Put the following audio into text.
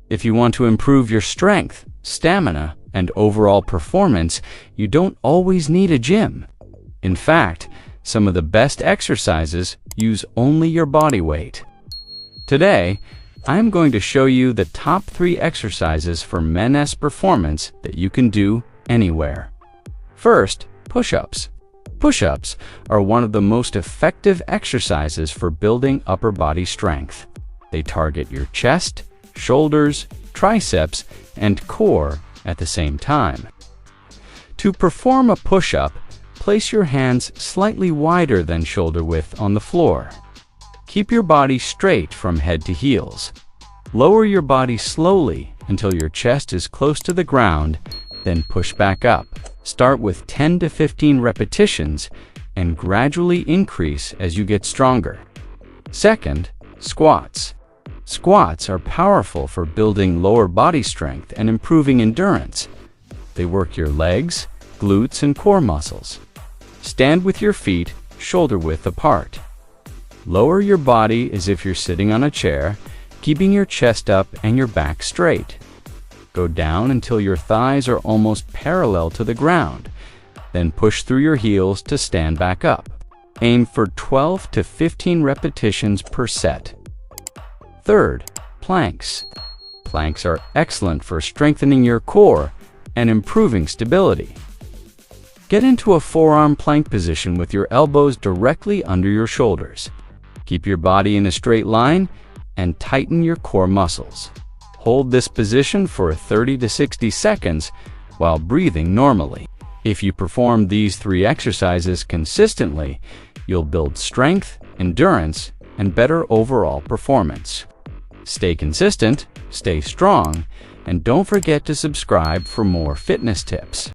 If you want to improve your strength, stamina, and overall performance, you don't always need a gym. In fact, some of the best exercises use only your body weight. Today, I'm going to show you the top 3 exercises for men's performance that you can do anywhere. First, push-ups. Push-ups are one of the most effective exercises for building upper body strength. They target your chest, shoulders, triceps, and core at the same time. To perform a push-up, place your hands slightly wider than shoulder width on the floor. Keep your body straight from head to heels. Lower your body slowly until your chest is close to the ground, then push back up. Start with 10 to 15 repetitions and gradually increase as you get stronger. Second, squats. Squats are powerful for building lower body strength and improving endurance. They work your legs, glutes, and core muscles. Stand with your feet shoulder width apart. Lower your body as if you're sitting on a chair, keeping your chest up and your back straight. Go down until your thighs are almost parallel to the ground. Then push through your heels to stand back up. Aim for 12 to 15 repetitions per set. Third, planks. Planks are excellent for strengthening your core and improving stability. Get into a forearm plank position with your elbows directly under your shoulders. Keep your body in a straight line and tighten your core muscles. Hold this position for 30 to 60 seconds while breathing normally. If you perform these 3 exercises consistently, you'll build strength, endurance, and better overall performance. Stay consistent, stay strong, and don't forget to subscribe for more fitness tips.